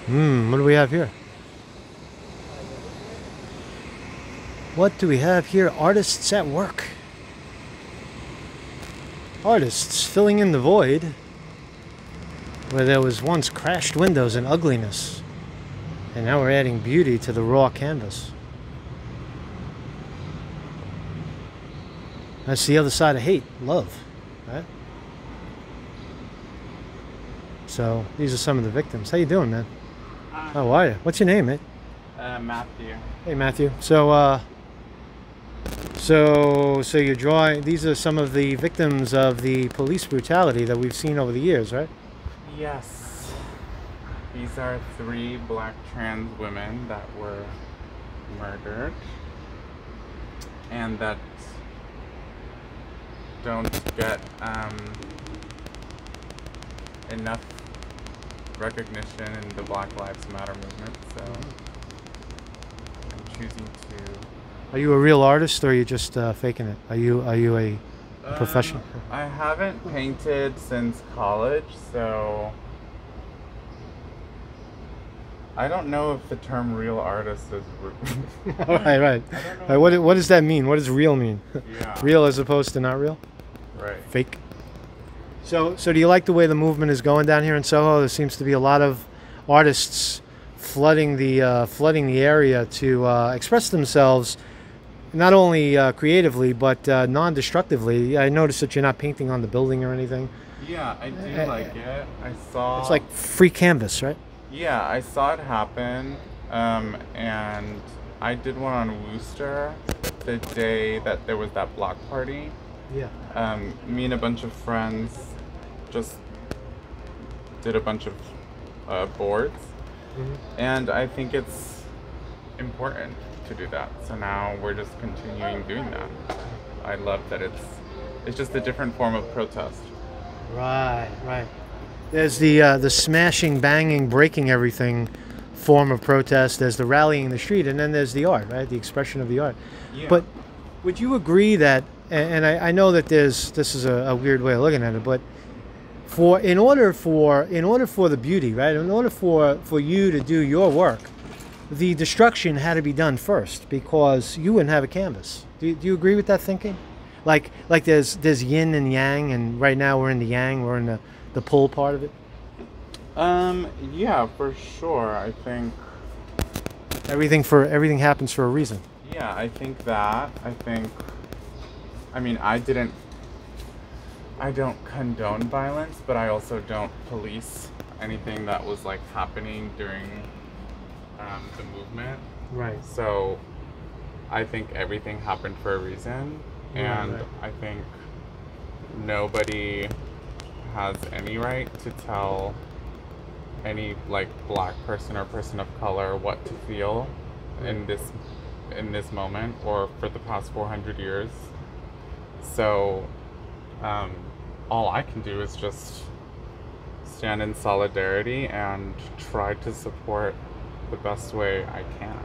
What do we have here? What do we have here? Artists at work. Artists filling in the void where there was once crashed windows and ugliness. And now we're adding beauty to the raw canvas. That's the other side of hate, love, right? So these are some of the victims. How you doing, man? How are you? What's your name, mate? Matthew. Hey, Matthew. So you're drawing. These are some of the victims of the police brutality that we've seen over the years, right? Yes. These are 3 black trans women that were murdered and that don't get enough recognition in the Black Lives Matter movement, so I'm choosing to... Are you a real artist or are you just faking it? Are you a professional? I haven't painted since college, so I don't know if the term real artist is... Right. What does that mean? What does real mean? Yeah. Real as opposed to not real? Right. Fake? So do you like the way the movement is going down here in Soho? There seems to be a lot of artists flooding the area to express themselves, not only creatively but non-destructively. I noticed that you're not painting on the building or anything. Yeah, I do like it. I saw... It's like free canvas, right? Yeah, I saw it happen, and I did one on Wooster the day that there was that block party. Yeah. Me and a bunch of friends just did a bunch of boards, and I think it's important to do that. So now we're just continuing doing that. I love that it's just a different form of protest. Right. There's the smashing, banging, breaking everything form of protest. There's the rallying in the street, and then there's the art, right? The expression of the art. Yeah. But would you agree that, and I know that this is a weird way of looking at it, but in order for the beauty, right? In order for you to do your work, the destruction had to be done first because you wouldn't have a canvas. Do you agree with that thinking? Like there's yin and yang, and right now we're in the yang. We're in the pull part of it. Yeah, for sure. I think everything happens for a reason. Yeah, I think that. I mean, I don't condone violence, but I also don't police anything that was like happening during the movement. Right. So I think everything happened for a reason, and Right. I think nobody has any right to tell any like black person or person of color what to feel in this moment or for the past 400 years. So all I can do is just stand in solidarity and try to support the best way I can.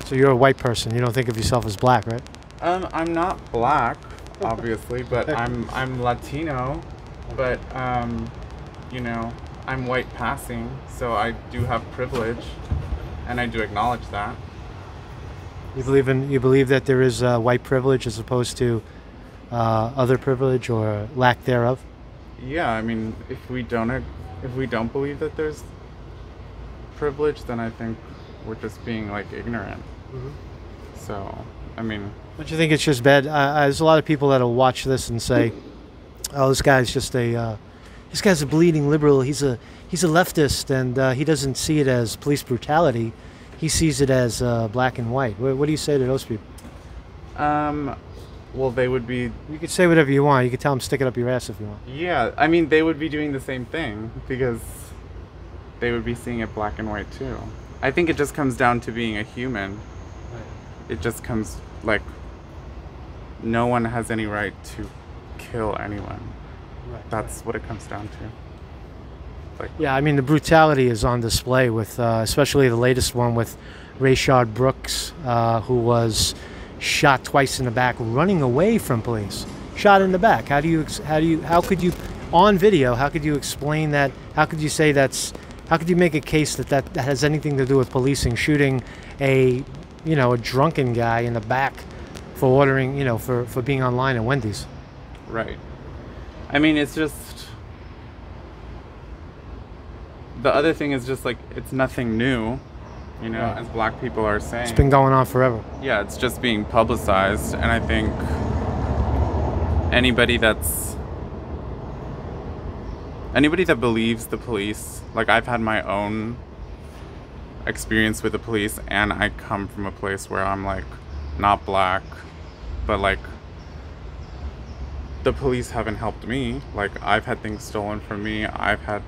So you're a white person. You don't think of yourself as black, right? I'm not black, obviously, but I'm Latino, but you know, I'm white passing, so I do have privilege, and I do acknowledge that. You believe that there is white privilege as opposed to other privilege or lack thereof? Yeah, I mean, if we don't believe that there's privilege, then I think we're just being like ignorant. So, I mean, don't you think it's just bad? There's a lot of people that'll watch this and say, "Oh, this guy's a bleeding liberal. He's a leftist, and he doesn't see it as police brutality. He sees it as black and white." What do you say to those people? Well, they would be... You could say whatever you want. You could tell them stick it up your ass if you want. Yeah, I mean, they would be doing the same thing because they would be seeing it black and white too. I think it just comes down to being a human. Right. It just comes, like, no one has any right to kill anyone. Right. That's what it comes down to. Like, yeah, I mean, the brutality is on display with, especially the latest one with Rayshard Brooks, who was shot twice in the back, running away from police. Shot in the back. How could you, on video, how could you explain that? How could you say How could you make a case that that has anything to do with policing shooting a, you know, a drunken guy in the back for ordering, you know, for being online at Wendy's? Right. I mean, it's just... The other thing is just, like, it's nothing new, you know, Right. as black people are saying. It's been going on forever. Yeah, it's just being publicized, and I think anybody that believes the police, like, I've had my own experience with the police, and I come from a place where I'm, like, not black, but, like, the police haven't helped me. Like, I've had things stolen from me. I've had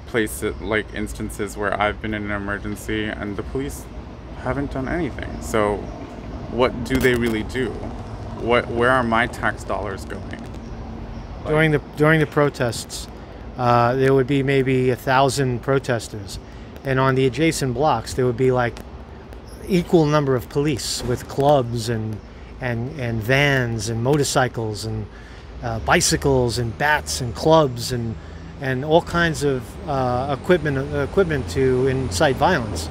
places, like, instances where I've been in an emergency and the police haven't done anything. So what do they really do? Where are my tax dollars going? Like, During the protests, there would be maybe 1,000 protesters, and on the adjacent blocks there would be like equal number of police with clubs and vans and motorcycles and bicycles and bats and clubs and all kinds of equipment to incite violence.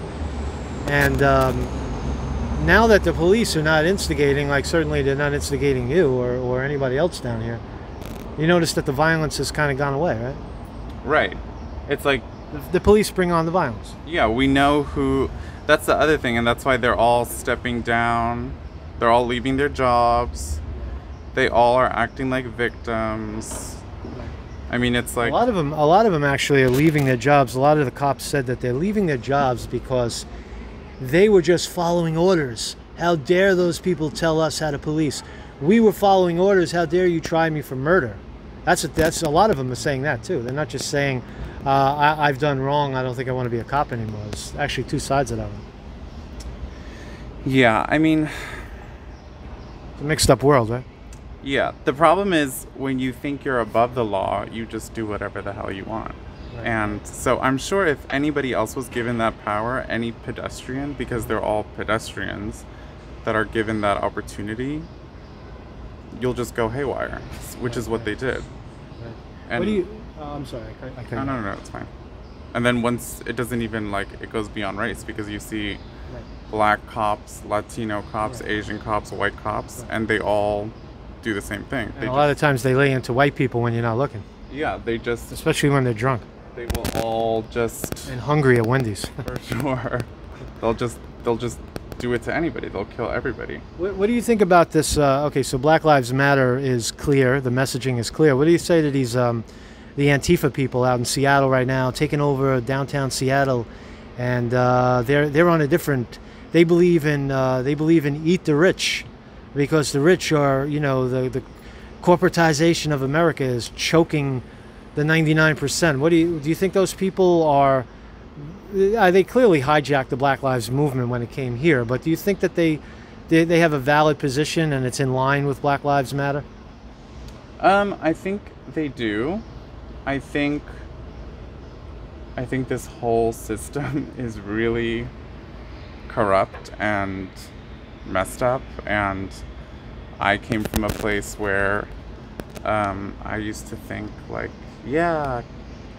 And now that the police are not instigating, like certainly they're not instigating you or anybody else down here, you notice that the violence has kind of gone away, right? Right. It's like... The police bring on the violence. Yeah, we know who... That's the other thing, and that's why they're all stepping down. They're all leaving their jobs. They all are acting like victims. I mean, it's like... A lot of them actually are leaving their jobs. A lot of the cops said that they're leaving their jobs because they were just following orders. How dare those people tell us how to police? We were following orders. How dare you try me for murder? That's a lot of them are saying that too. They're not just saying I've done wrong. I don't think I want to be a cop anymore. There's actually two sides of that one. Yeah, I mean... It's a mixed up world, right? Yeah, the problem is when you think you're above the law, you just do whatever the hell you want. Right. And so I'm sure if anybody else was given that power, any pedestrian, because they're all pedestrians that are given that opportunity, you'll just go haywire, which is what they did. Right. And What do you... I'm sorry. I can't. No, it's fine. And then once it doesn't even, like, it goes beyond race, because you see Right. black cops, Latino cops, Right. Asian cops, white cops, Right. and they all do the same thing. And a lot of times they lay into white people when you're not looking. Yeah, they just... Especially when they're drunk. They will all just... And hungry at Wendy's. For sure. They'll just do it to anybody. They'll kill everybody. What do you think about this? Okay, so Black Lives Matter is clear. The messaging is clear. What do you say to these the Antifa people out in Seattle right now, taking over downtown Seattle, and they're on a different... They believe in eat the rich, because the rich are, you know, the corporatization of America is choking the 99%. What do you think those people are? They clearly hijacked the Black Lives Movement when it came here, but do you think that they have a valid position and it's in line with Black Lives Matter? I think they do. I think this whole system is really corrupt and messed up, and I came from a place where I used to think, like, yeah,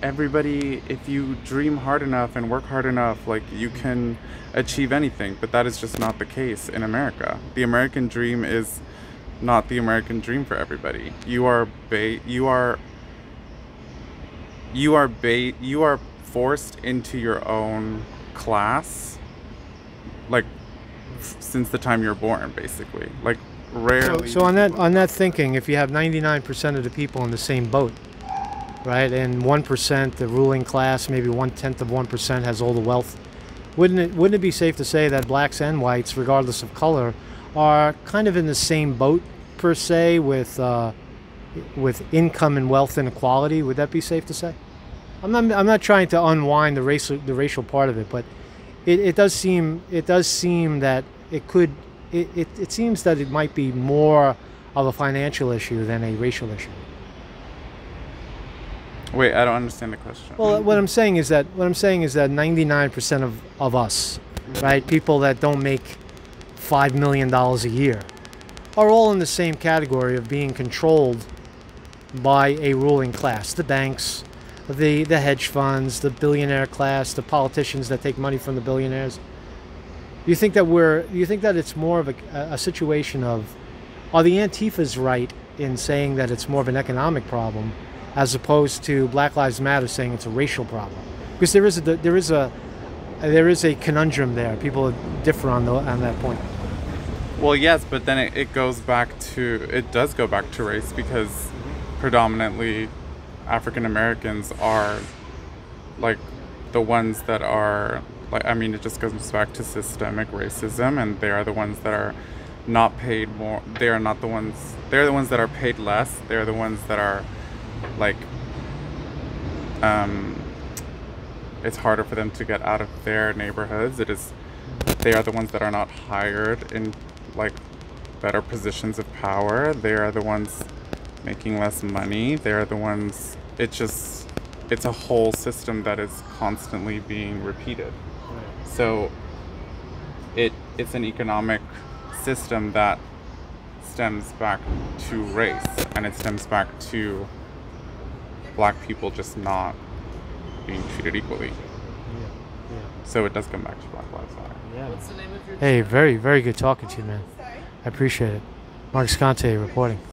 everybody, if you dream hard enough and work hard enough, like, you can achieve anything. But that is just not the case in America. The American dream is not the American dream for everybody. You are forced into your own class, like, since the time you're born, basically. Like, rarely. So on that thinking, if you have 99% of the people in the same boat, right, and 1%, the ruling class, maybe 1/10 of 1% has all the wealth, wouldn't it be safe to say that blacks and whites, regardless of color, are kind of in the same boat per se with income and wealth inequality? Would that be safe to say? I'm not trying to unwind the racial part of it, but it does seem that it seems that it might be more of a financial issue than a racial issue. Wait, I don't understand the question. Well, what I'm saying is that 99% of us, right, people that don't make $5 million a year, are all in the same category of being controlled by a ruling class. The banks, the hedge funds, the billionaire class, the politicians that take money from the billionaires. You think that it's more of a situation of, are the Antifa's right in saying that it's more of an economic problem, as opposed to Black Lives Matter saying it's a racial problem? Because there is a conundrum there. People differ on that point. Well, yes, but then it does go back to race, because predominantly African Americans are like the ones that are like, I mean, it just goes back to systemic racism, and they are the ones that are not paid more. They're the ones that are paid less. They're the ones that are like it's harder for them to get out of their neighborhoods. They are the ones that are not hired in like better positions of power. They are the ones making less money. They're the ones, it's a whole system that is constantly being repeated. So it's an economic system that stems back to race, and it stems back to Black people just not being treated equally. So it does come back to Black Lives Matter. Yeah. What's the name of your Hey, very, very good talking to you, man. I appreciate it. Mark Scante reporting.